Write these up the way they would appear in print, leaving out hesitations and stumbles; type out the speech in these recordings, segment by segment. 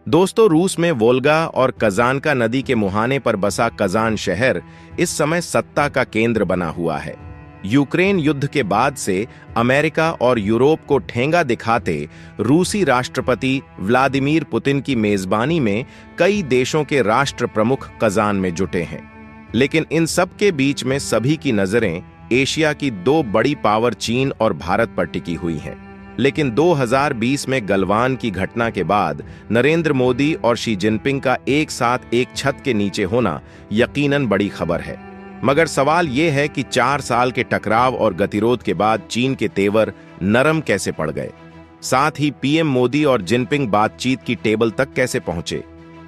दोस्तों, रूस में वोल्गा और कजानका नदी के मुहाने पर बसा कजान शहर इस समय सत्ता का केंद्र बना हुआ है। यूक्रेन युद्ध के बाद से अमेरिका और यूरोप को ठेंगा दिखाते रूसी राष्ट्रपति व्लादिमीर पुतिन की मेजबानी में कई देशों के राष्ट्र प्रमुख कजान में जुटे हैं। लेकिन इन सब के बीच में सभी की नजरें एशिया की दो बड़ी पावर चीन और भारत पर टिकी हुई हैं। लेकिन 2020 में गलवान की घटना के बाद नरेंद्र मोदी और शी जिनपिंग का एक साथ एक छत के नीचे होना यकीनन बड़ी खबर है। मगर सवाल यह है कि 4 साल के टकराव और गतिरोध के बाद चीन के तेवर नरम कैसे पड़ गए। साथ ही पीएम मोदी और जिनपिंग बातचीत की टेबल तक कैसे पहुंचे।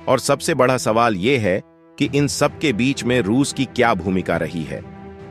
और सबसे बड़ा सवाल यह है कि इन सब के बीच में रूस की क्या भूमिका रही है।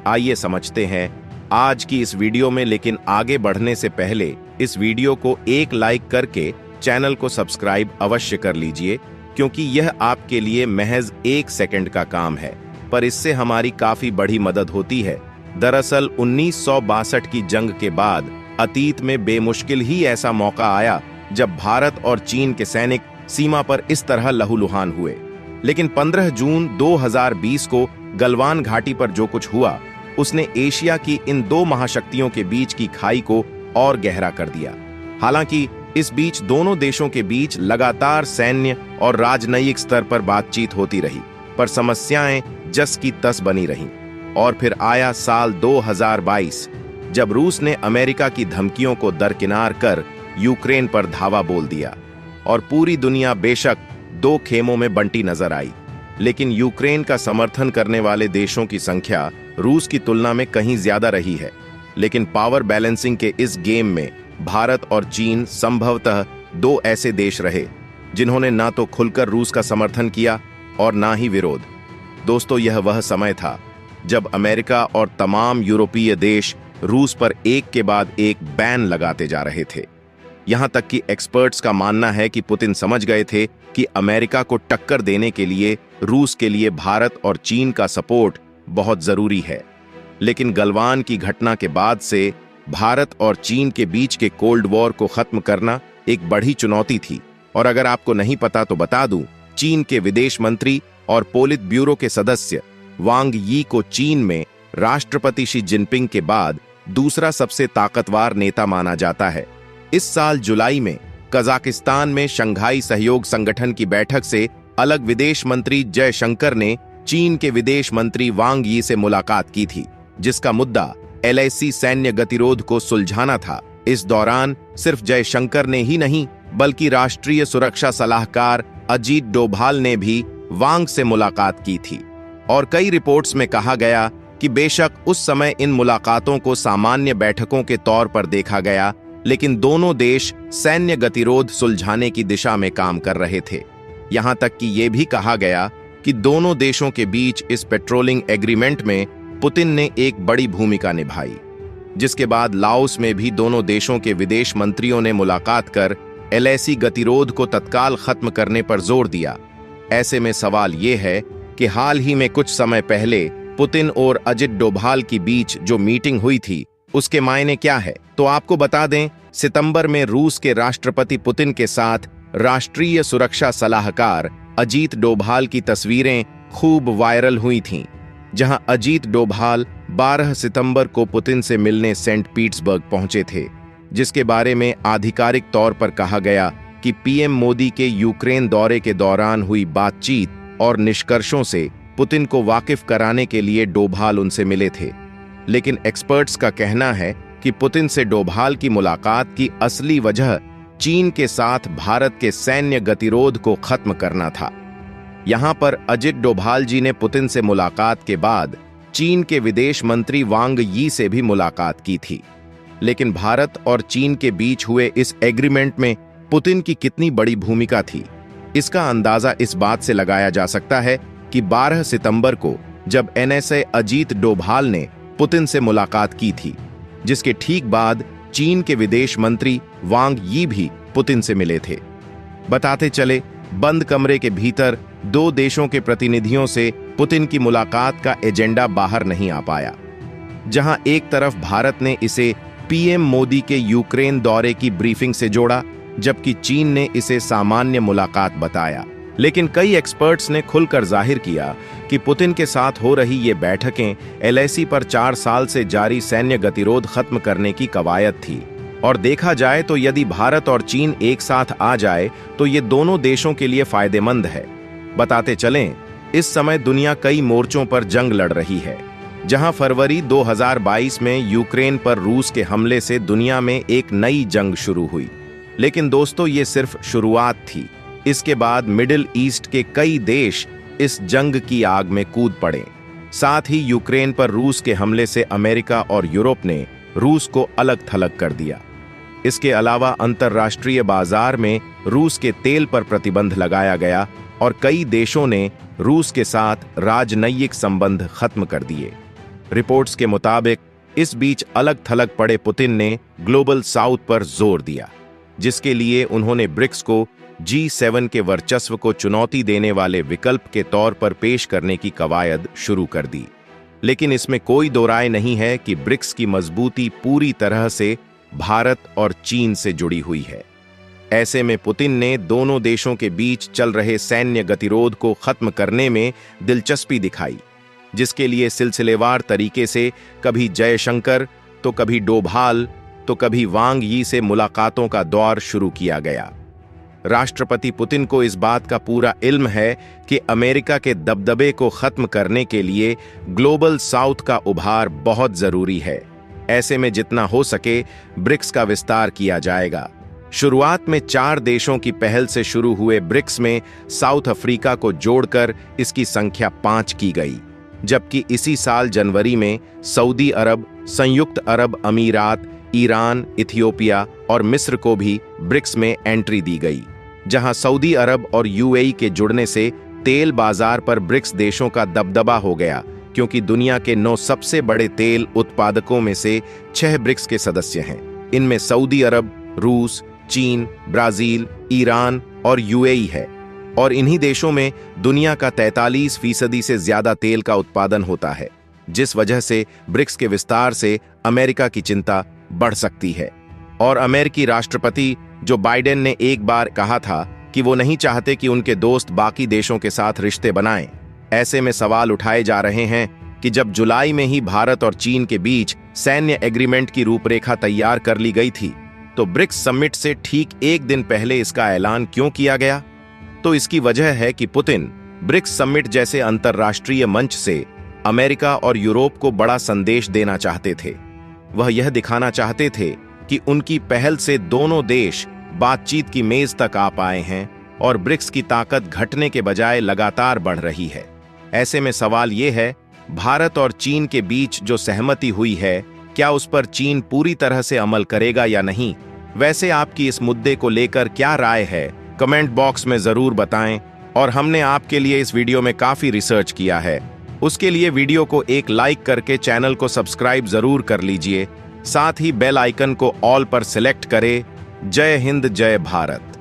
आइए समझते हैं आज की इस वीडियो में। लेकिन आगे बढ़ने से पहले इस वीडियो को एक लाइक करके चैनल को सब्सक्राइब अवश्य कर लीजिए, क्योंकि यह आपके लिए महज 1 सेकंड का काम है, पर इससे हमारी काफी बड़ी मदद होती है। दरअसल 1962 की जंग के बाद अतीत में बेमुश्किल ही ऐसा मौका आया जब भारत और चीन के सैनिक सीमा पर इस तरह लहूलुहान हुए। लेकिन 15 जून 2020 को गलवान घाटी पर जो कुछ हुआ उसने एशिया की इन दो महाशक्तियों के बीच की खाई को और गहरा कर दिया। हालांकि इस बीच दोनों देशों के बीच लगातार सैन्य और राजनयिक स्तर पर बातचीत होती रही, पर समस्याएं जस की तस बनी रहीं। और फिर आया साल 2022, जब रूस ने अमेरिका की धमकियों को दरकिनार कर यूक्रेन पर धावा बोल दिया। और पूरी दुनिया बेशक 2 खेमों में बंटी नजर आई, लेकिन यूक्रेन का समर्थन करने वाले देशों की संख्या रूस की तुलना में कहीं ज्यादा रही है। लेकिन पावर बैलेंसिंग के इस गेम में भारत और चीन संभवतः 2 ऐसे देश रहे जिन्होंने ना तो खुलकर रूस का समर्थन किया और ना ही विरोध। दोस्तों, यह वह समय था जब अमेरिका और तमाम यूरोपीय देश रूस पर एक के बाद एक बैन लगाते जा रहे थे। यहां तक कि एक्सपर्ट्स का मानना है कि पुतिन समझ गए थे कि अमेरिका को टक्कर देने के लिए रूस के लिए भारत और चीन का सपोर्ट बहुत जरूरी है। लेकिन गलवान की घटना के बाद से भारत और चीन के बीच के कोल्ड वॉर को खत्म करना एक बड़ी चुनौती थी। और अगर आपको नहीं पता तो बता दूं, चीन के विदेश मंत्री और पोलित ब्यूरो के सदस्य वांग यी को चीन में राष्ट्रपति शी जिनपिंग के बाद दूसरा सबसे ताकतवर नेता माना जाता है। इस साल जुलाई में कजाकिस्तान में शंघाई सहयोग संगठन की बैठक से अलग विदेश मंत्री जयशंकर ने चीन के विदेश मंत्री वांग यी से मुलाकात की थी, जिसका मुद्दा LAC सैन्य गतिरोध को सुलझाना था। इस दौरान सिर्फ जयशंकर ने ही नहीं, बल्कि राष्ट्रीय सुरक्षा सलाहकार अजीत डोभाल ने भी वांग से मुलाकात की थी। और कई रिपोर्ट्स में कहा गया कि बेशक उस समय इन मुलाकातों को सामान्य बैठकों के तौर पर देखा गया, लेकिन दोनों देश सैन्य गतिरोध सुलझाने की दिशा में काम कर रहे थे। यहां तक कि यह भी कहा गया कि दोनों देशों के बीच इस पेट्रोलिंग एग्रीमेंट में पुतिन ने एक बड़ी भूमिका निभाई। जिसके बाद लाओस में भी दोनों देशों के विदेश मंत्रियों ने मुलाकात कर LAC गतिरोध को तत्काल खत्म करने पर जोर दिया। ऐसे में सवाल यह है कि हाल ही में कुछ समय पहले पुतिन और अजित डोभाल के बीच जो मीटिंग हुई थी उसके मायने क्या है। तो आपको बता दें, सितंबर में रूस के राष्ट्रपति पुतिन के साथ राष्ट्रीय सुरक्षा सलाहकार अजीत डोभाल की तस्वीरें खूब वायरल हुई थीं, जहां अजीत डोभाल 12 सितंबर को पुतिन से मिलने सेंट पीटर्सबर्ग पहुंचे थे, जिसके बारे में आधिकारिक तौर पर कहा गया कि पीएम मोदी के यूक्रेन दौरे के दौरान हुई बातचीत और निष्कर्षों से पुतिन को वाकिफ कराने के लिए डोभाल उनसे मिले थे। लेकिन एक्सपर्ट्स का कहना है कि पुतिन से डोभाल की मुलाकात की असली वजह चीन के साथ भारत के सैन्य गतिरोध को खत्म करना था। यहां पर अजित डोभाल जी ने पुतिन से मुलाकात के बाद चीन के विदेश मंत्री वांग यी से भी मुलाकात की थी। लेकिन भारत और चीन के बीच हुए इस एग्रीमेंट में पुतिन की कितनी बड़ी भूमिका थी, इसका अंदाजा इस बात से लगाया जा सकता है कि 12 सितंबर को जब NSA अजीत डोभाल ने पुतिन से मुलाकात की थी, जिसके ठीक बाद चीन के विदेश मंत्री वांग यी भी पुतिन से मिले थे। बताते चले, बंद कमरे के भीतर 2 देशों के प्रतिनिधियों से पुतिन की मुलाकात का एजेंडा बाहर नहीं आ पाया। जहां एक तरफ भारत ने इसे पीएम मोदी के यूक्रेन दौरे की ब्रीफिंग से जोड़ा, जबकि चीन ने इसे सामान्य मुलाकात बताया। लेकिन कई एक्सपर्ट्स ने खुलकर जाहिर किया कि पुतिन के साथ हो रही ये बैठकें एलएसी पर 4 साल से जारी सैन्य गतिरोध खत्म करने की कवायद थी। और देखा जाए तो यदि भारत और चीन एक साथ आ जाए तो ये दोनों देशों के लिए फायदेमंद है। बताते चलें, इस समय दुनिया कई मोर्चों पर जंग लड़ रही है। जहां फरवरी 2022 में यूक्रेन पर रूस के हमले से दुनिया में एक नई जंग शुरू हुई। लेकिन दोस्तों, ये सिर्फ शुरुआत थी। इसके बाद मिडिल ईस्ट के कई देश इस जंग की आग में कूद पड़े। साथ ही यूक्रेन पर रूस के हमले से अमेरिका और यूरोप ने रूस को अलग थलग कर दिया। इसके अलावा अंतर्राष्ट्रीय बाजार में रूस के तेल पर प्रतिबंध लगाया गया और कई देशों ने रूस के साथ राजनयिक संबंध खत्म कर दिए। रिपोर्ट्स के मुताबिक इस बीच अलग थलग पड़े पुतिन ने ग्लोबल साउथ पर जोर दिया, जिसके लिए उन्होंने ब्रिक्स को G7 के वर्चस्व को चुनौती देने वाले विकल्प के तौर पर पेश करने की कवायद शुरू कर दी। लेकिन इसमें कोई दो राय नहीं है कि ब्रिक्स की मजबूती पूरी तरह से भारत और चीन से जुड़ी हुई है। ऐसे में पुतिन ने दोनों देशों के बीच चल रहे सैन्य गतिरोध को खत्म करने में दिलचस्पी दिखाई, जिसके लिए सिलसिलेवार तरीके से कभी जयशंकर तो कभी डोभाल तो कभी वांग यी से मुलाकातों का दौर शुरू किया गया। राष्ट्रपति पुतिन को इस बात का पूरा इल्म है कि अमेरिका के दबदबे को खत्म करने के लिए ग्लोबल साउथ का उभार बहुत जरूरी है। ऐसे में जितना हो सके ब्रिक्स का विस्तार किया जाएगा। शुरुआत में 4 देशों की पहल से शुरू हुए ब्रिक्स में साउथ अफ्रीका को जोड़कर इसकी संख्या 5 की गई, जबकि इसी साल जनवरी में सऊदी अरब, संयुक्त अरब अमीरात, ईरान, इथियोपिया और मिस्र को भी ब्रिक्स में एंट्री दी गई। जहां सऊदी अरब और यूएई के जुड़ने से तेल बाजार पर ब्रिक्स देशों का दबदबा हो गया, क्योंकि दुनिया के 9 सबसे बड़े तेल उत्पादकों में से 6 ब्रिक्स के सदस्य हैं। इनमें सऊदी अरब, रूस, चीन, ब्राजील, ईरान और यूएई है। और इन्हीं देशों में दुनिया का 43% से ज्यादा तेल का उत्पादन होता है, जिस वजह से ब्रिक्स के विस्तार से अमेरिका की चिंता बढ़ सकती है। और अमेरिकी राष्ट्रपति जो बाइडेन ने एक बार कहा था कि वो नहीं चाहते कि उनके दोस्त बाकी देशों के साथ रिश्ते बनाएं। ऐसे में सवाल उठाए जा रहे हैं कि जब जुलाई में ही भारत और चीन के बीच सैन्य एग्रीमेंट की रूपरेखा तैयार कर ली गई थी, तो ब्रिक्स समिट से ठीक एक दिन पहले इसका ऐलान क्यों किया गया? तो इसकी वजह है कि पुतिन ब्रिक्स समिट जैसे अंतर्राष्ट्रीय मंच से अमेरिका और यूरोप को बड़ा संदेश देना चाहते थे। वह यह दिखाना चाहते थे कि उनकी पहल से दोनों देश बातचीत की मेज तक आ पाए हैं और ब्रिक्स की ताकत घटने के बजाय लगातार बढ़ रही है। ऐसे में सवाल यह है, भारत और चीन के बीच जो सहमति हुई है, क्या उस पर चीन पूरी तरह से अमल करेगा या नहीं? वैसे आपकी इस मुद्दे को लेकर क्या राय है, कमेंट बॉक्स में जरूर बताएं। और हमने आपके लिए इस वीडियो में काफी रिसर्च किया है, उसके लिए वीडियो को एक लाइक करके चैनल को सब्सक्राइब जरूर कर लीजिए। साथ ही बेल आइकन को ऑल पर सिलेक्ट करें। जय हिंद, जय भारत।